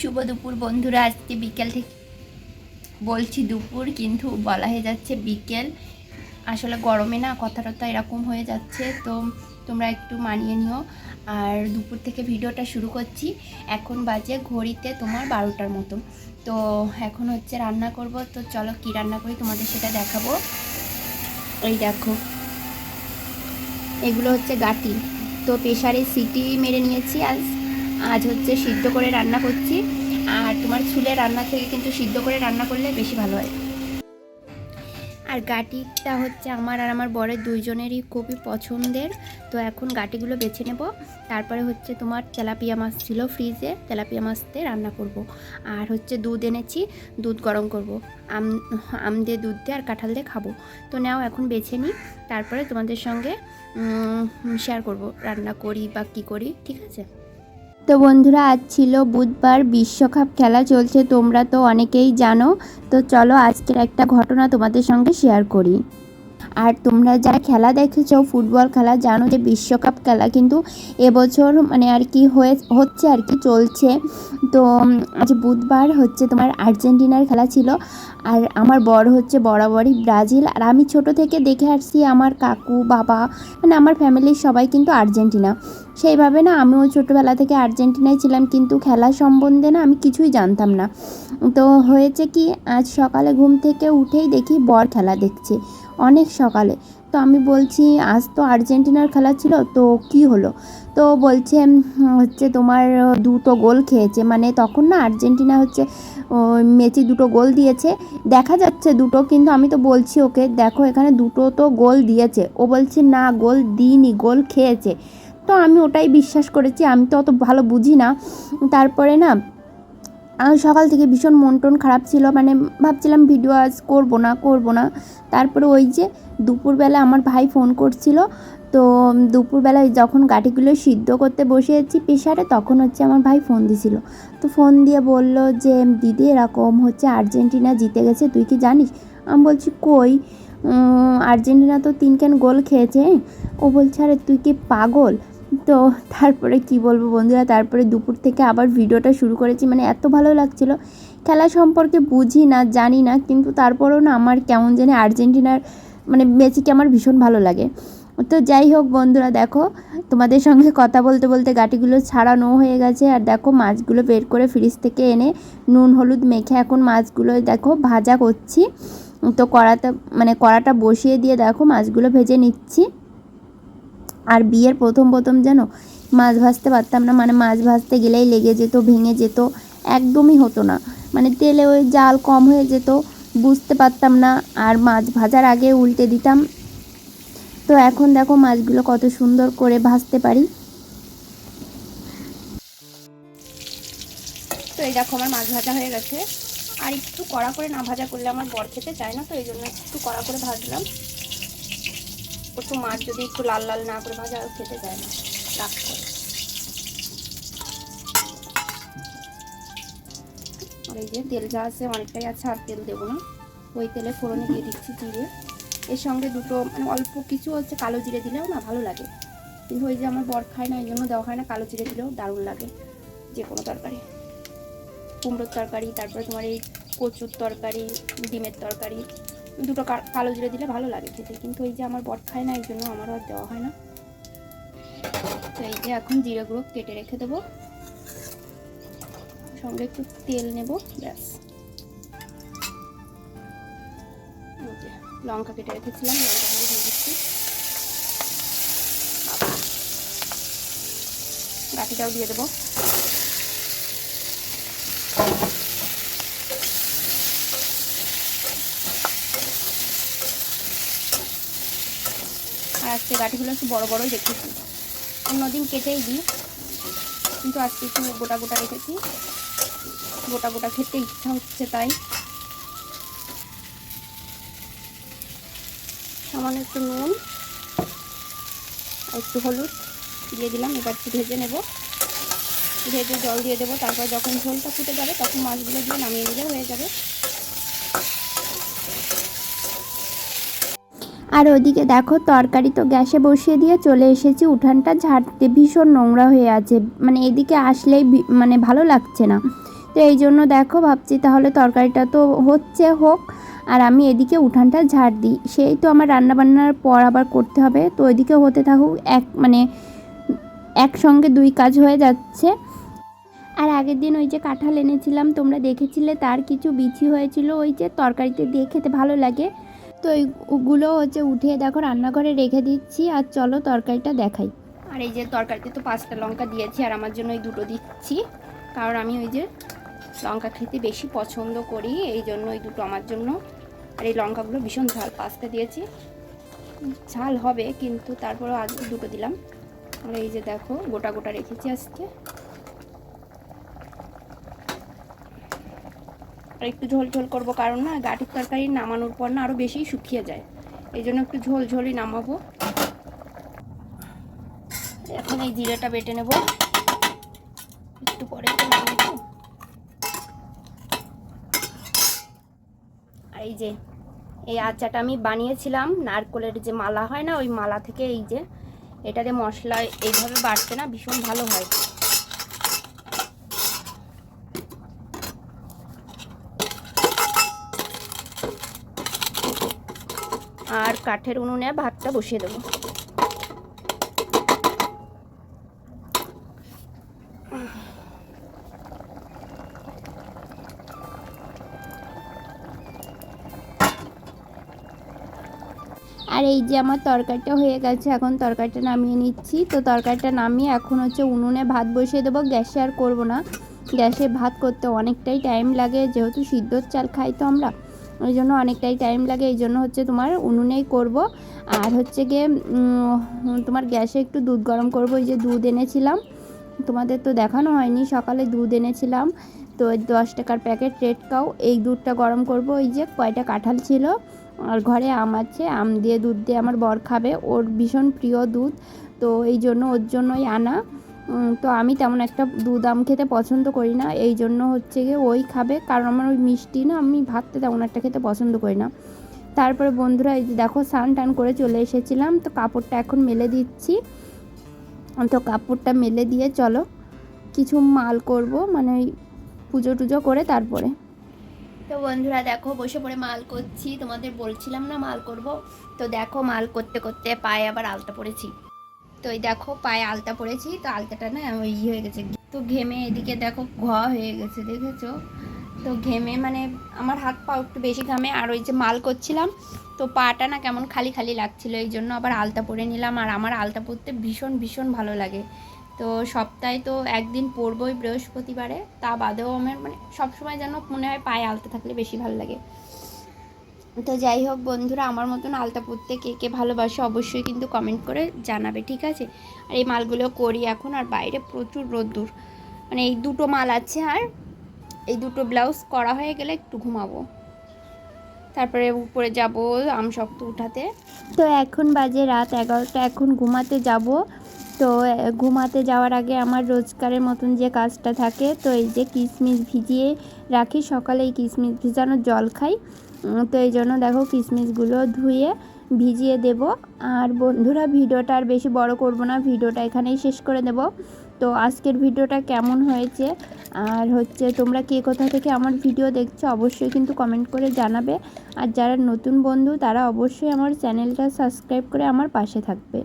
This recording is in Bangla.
শুভ দুপুর বন্ধুরা। আজকে বিকেল থেকে বলছি দুপুর, কিন্তু বলা হয়ে যাচ্ছে বিকেল। আসলে গরমে না কথাটা তো এরকম হয়ে যাচ্ছে, তো তোমরা একটু মানিয়ে নিও। আর দুপুর থেকে ভিডিওটা শুরু করছি। এখন বাজে ঘড়িতে তোমার 12টার মতো। তো এখন হচ্ছে রান্না করব। তো চলো কি রান্না করি তোমাদের সেটা দেখাবো। এই দেখো, এগুলো হচ্ছে গাটি। তো প্রেশারে সিটি মেরে নিয়েছি। আজ হচ্ছে সিদ্ধ করে রান্না করছি। আর তোমার চুলে রান্না থেকে কিন্তু সিদ্ধ করে রান্না করলে বেশি ভালো হয়। আর গাটিটা হচ্ছে আমার আর আমার বরের দুইজনেরই খুবই পছন্দের। তো এখন গাটিগুলো বেছে নেব। তারপরে হচ্ছে তোমার তেলাপিয়া মাছ ছিল ফ্রিজে, তেলাপিয়া মাছ দিয়ে রান্না করব। আর হচ্ছে দুধ এনেছি, দুধ গরম করব। আম দিয়ে দুধ দিয়ে আর কাঁঠাল দিয়ে খাবো। তো নাও এখন বেছে নিই, তারপরে তোমাদের সঙ্গে শেয়ার করব রান্না করি বা কী করি, ঠিক আছে? তো বন্ধুরা, আজ ছিল বুধবার, বিশ্বকাপ খেলা চলছে, তোমরা তো অনেকেই জানো। তো চলো আজকের একটা ঘটনা তোমাদের সঙ্গে শেয়ার করি। আর তোমরা যারা খেলা দেখেছো, ফুটবল খেলা, জানো যে বিশ্বকাপ খেলা কিন্তু এবছর মানে আর কি হচ্ছে আর কি চলছে। তো আজ বুধবার হচ্ছে তোমার আর্জেন্টিনার খেলা ছিল। আর আমার বড় হচ্ছে বরাবরই ব্রাজিল। আর আমি ছোট থেকে দেখে আসছি, আমার কাকু বাবা মানে আমার ফ্যামিলির সবাই কিন্তু আর্জেন্টিনা। সেইভাবে না আমিও ছোটোবেলা থেকে আর্জেন্টিনায় ছিলাম, কিন্তু খেলা সম্বন্ধে না আমি কিছুই জানতাম না। তো হয়েছে কি, আজ সকালে ঘুম থেকে উঠেই দেখি বর খেলা দেখছে অনেক সকালে। তো আমি বলছি আজ তো আর্জেন্টিনার খেলা ছিল, তো কি হলো? তো বলছে হচ্ছে তোমার দুটো গোল খেয়েছে। মানে তখন না আর্জেন্টিনা হচ্ছে মেসি দুটো গোল দিয়েছে, দেখা যাচ্ছে দুটো, কিন্তু আমি তো বলছি ওকে দেখো এখানে দুটো তো গোল দিয়েছে। ও বলছে না গোল দিইনি, গোল খেয়েছে। তো আমি ওটাই বিশ্বাস করেছি, আমি তো অত ভালো বুঝি না। তারপরে না সকাল থেকে ভীষণ মন টন খারাপ ছিল, মানে ভাবছিলাম ভিডিও আজ করবো না। তারপরে ওই যে দুপুরবেলা আমার ভাই ফোন করছিল। তো দুপুরবেলায় যখন গাঠিগুলো সিদ্ধ করতে বসেছি প্রেশারে, তখন হচ্ছে আমার ভাই ফোন দিছিল। তো ফোন দিয়ে বলল যে দিদি এরকম হচ্ছে আর্জেন্টিনা জিতে গেছে, তুই কি জানিস? আমি বলছি কই, আর্জেন্টিনা তো 3 গোল খেয়েছে। ও বলছে আরে তুই কি পাগল? তো তারপরে কি বলবো বন্ধুরা, তারপরে দুপুর থেকে আবার ভিডিওটা শুরু করেছি। মানে এত ভালো লাগছিলো। খেলা সম্পর্কে বুঝি না, জানি না, কিন্তু তারপরেও না আমার কেমন জানি আর্জেন্টিনার মানে মেসিকে আমার ভীষণ ভালো লাগে। তো যাই হোক বন্ধুরা, দেখো তোমাদের সঙ্গে কথা বলতে বলতে গাটিগুলো ছাড়ানো হয়ে গেছে। আর দেখো মাছগুলো বের করে ফ্রিজ থেকে এনে নুন হলুদ মেখে এখন মাছগুলো দেখো ভাজা করছি। তো কড়াটা বসিয়ে দিয়ে দেখো মাছগুলো ভেজে নিচ্ছি। আর বিয়ের প্রথম যেন মাছ ভাজতে পারতাম না, মানে মাছ ভাজতে গেলেই লেগে যেত, ভেঙে যেত, একদমই হতো না। মানে তেলে ওই জাল কম হয়ে যেত, বুঝতে পারতাম না। আর মাছ ভাজার আগে উল্টে দিতাম। তো এখন দেখো মাছগুলো কত সুন্দর করে ভাজতে পারি। তো এই দেখো আমার মাছ ভাজা হয়ে গেছে। আর একটু কড়া করে না ভাজা করলে আমার বর খেতে চায় না, তো এই জন্য একটু কড়া করে ভাজলাম। একটু মাছ যদি একটু লাল লাল না করে ভাজা, আর খেতে চায় না, রাগ করে। আর এই যে তেল যা আছে অনেকটাই আছে, আর তেল দেবো না। ওই তেলে ফোড়নে দিয়ে দিচ্ছি জিরে। এর সঙ্গে দুটো মানে অল্প কিছু হচ্ছে কালো জিরে দিলেও না ভালো লাগে, কিন্তু ওই যে আমার বর খায় না, এই জন্য দেওয়া হয় না। কালো জিরে দিলেও দারুণ লাগে যে কোনো তরকারি, কুমড়োর তরকারি, তারপরে তোমার এই কচুর তরকারি, ডিমের তরকারি, দুটো কালো জিরে দিলে ভালো লাগে খেতে। কিন্তু ওই যে আমার বর খায় না, এই জন্য আমারও আর দেওয়া হয় না। তো এই যে এখন জিরে গুঁড়ো কেটে রেখে দেবো, সঙ্গে একটু তেল নেব, ব্যাস। লঙ্কা কেটে রেখেছিলাম, লঙ্কাগুলো দিয়ে দিচ্ছি। গাঠিটাও দিয়ে দেবো। আর আজকে গাঠিগুলো একটু বড় বড়ই রেখেছি, অন্যদিন কেটেই দিই, কিন্তু আজকে একটু গোটা গোটা রেখেছি। গোটা গোটা খেতে ইচ্ছা হচ্ছে তাই। সামান্য একটু নুন আর একটু হলুদ দিয়ে দিলাম। এবার একটু ভেজে নেব, ভেজে জল দিয়ে দেবো। তারপর যখন ঝোলটা ফুটে যাবে তখন মাছগুলো দিয়ে নামিয়ে দিলে হয়ে যাবে। আর ওদিকে দেখো তরকারি তো গ্যাসে বসিয়ে দিয়ে চলে এসেছি উঠানটা ঝাড়তে, ভীষণ নোংরা হয়ে আছে। মানে এদিকে আসলেই মানে ভালো লাগছে না। তো এই জন্য দেখো ভাবছি তাহলে তরকারিটা তো হোক, আর আমি এদিকে উঠানটা ঝাড় দিই। সেই তো আমার রান্নাবান্নার পর আবার করতে হবে, তো ওইদিকে হতে থাকুক, একসঙ্গে দুই কাজ হয়ে যাচ্ছে। আর আগের দিন ওই যে কাঁঠাল এনেছিলাম, তোমরা দেখেছিলে, তার কিছু বিচি হয়েছিল, ওই যে তরকারিতে দিয়ে খেতে ভালো লাগে। তো ওইগুলো উঠিয়ে দেখো রান্নাঘরে রেখে দিচ্ছি। আর চলো তরকারিটা দেখাই। আর এই যে তরকারিতে তো 5টা লঙ্কা দিয়েছি, আর আমার জন্য এই 2টো দিচ্ছি, কারণ আমি ওই যে লঙ্কা খেতে বেশি পছন্দ করি, এই জন্য এই 2টো আমার জন্য। আর এই লঙ্কাগুলো ভীষণ ঝাল, 5টা দিয়েছি, ঝাল হবে কিন্তু তারপরেও আজ 2টো দিলাম। আর এই যে দেখো গোটা গোটা রেখেছি আজকে। আর একটু ঝোল ঝোল করবো, কারণ না গাঠির তরকারি নামানোর পর না আরও বেশি শুকিয়ে যায়, এই জন্য একটু ঝোল ঝোলই নামাবো। এখন এই জিরেটা বেটে নেব, একটু পরে নামিয়ে দেবো। আর এই যে এই আচারটা আমি বানিয়েছিলাম, নারকেলের যে মালা হয় না, ওই মালা থেকে এই যে এটা দিয়ে মশলা এইভাবে বাটতে না ভীষণ ভালো হয়। আর কাঠের উনুনে ভাতটা বসিয়ে দেবো। আর এই যে আমার তরকারিটা হয়ে গেছে, এখন তরকারিটা নামিয়ে নিচ্ছি। তো তরকারিটা নামিয়ে এখন উনুনে ভাত বসিয়ে দেবো, গ্যাসে আর করব না। গ্যাসে ভাত করতে অনেকটাই টাইম লাগে, যেহেতু সিদ্ধর চাল খাই তো আমরা, ওই জন্য অনেকটাই টাইম লাগে, এই জন্য তোমার উনুনেই করব। আর গিয়ে তোমার গ্যাসে একটু দুধ গরম করব। এই যে দুধ এনেছিলাম, তোমাদের তো দেখানো হয়নি, সকালে দুধ এনেছিলাম, তো 10 টাকার প্যাকেট রেড কাউ। এই দুধটা গরম করব। এই যে কয়টা কাঁঠাল ছিল, আর ঘরে আম আছে, আম দিয়ে দুধ দিয়ে আমার বর খাবে, ওর ভীষণ প্রিয় দুধ, তো এই জন্য ওর জন্যই আনা। তো আমি তেমন একটা দুধ আম খেতে পছন্দ করি না, এই জন্য গিয়ে ওই খাবে, কারণ আমার ওই মিষ্টি না, আমি ভাতটা তেমন একটা খেতে পছন্দ করি না। তারপরে বন্ধুরা এই যে দেখো স্নান টান করে চলে এসেছিলাম, তো কাপড়টা এখন মেলে দিচ্ছি। তো কাপড়টা মেলে দিয়ে চলো কিছু মাল করব, মানে ওই পুজো টুজো করে তারপরে। তো বন্ধুরা দেখো বসে পড়ে মাল করছি, তোমাদের বলছিলাম না মাল করব। তো দেখো মাল করতে করতে পায়ে আবার আলতা পড়েছি। তো এই দেখো পায়ে আলতা পড়েছি, তো আলতাটা না ওই হয়ে গেছে, তো ঘেমে এদিকে দেখো হয়ে গেছে, দেখেছো? তো ঘেমে মানে আমার হাত পা একটু বেশি ঘামে, আর ওই যে মাল করছিলাম তো পাটা না কেমন খালি খালি লাগছিল, এই জন্য আবার আলতা পরে নিলাম। আর আমার আলতা পরতে ভীষণ ভীষণ ভালো লাগে, তো সপ্তাহে তো একদিন পরবই, বৃহস্পতিবারে, তা বাদেও আমার মানে সবসময় যেন মনে হয় পায়ে আলতা থাকলে বেশি ভালো লাগে। তো যাই হোক বন্ধুরা, আমার মতন আলতা পরতে কে কে ভালোবাসে অবশ্যই কিন্তু কমেন্ট করে জানাবে, ঠিক আছে? আর এই মালগুলো করি এখন, আর বাইরে প্রচুর রোদ্দুর, মানে এই 2টো মাল আছে, আর এই 2টো ব্লাউজ করা হয়ে গেলে একটু ঘুমাবো, তারপরে উপরে যাব আমশক্ত উঠাতে। তো এখন বাজে রাত 11টা, এখন ঘুমাতে যাব। তো ঘুমাতে যাওয়ার আগে আমার রোজকারের মতন যে কাজটা থাকে, তো এই যে কিশমিশ ভিজিয়ে রাখি, সকালে এই কিশমিশ ভিজানোর জল খাই, তো এই জন্য দেখো কিশমিশগুলো ধুয়ে ভিজিয়ে দেব। আর বন্ধুরা ভিডিওটা আর বেশি বড় করব না, ভিডিওটা এখানেই শেষ করে দেব। তো আজকের ভিডিওটা কেমন হয়েছে, আর তোমরা কে কোথা থেকে আমার ভিডিও দেখছো অবশ্যই কিন্তু কমেন্ট করে জানাবে। আর যারা নতুন বন্ধু তারা অবশ্যই আমার চ্যানেলটা সাবস্ক্রাইব করে আমার পাশে থাকবে।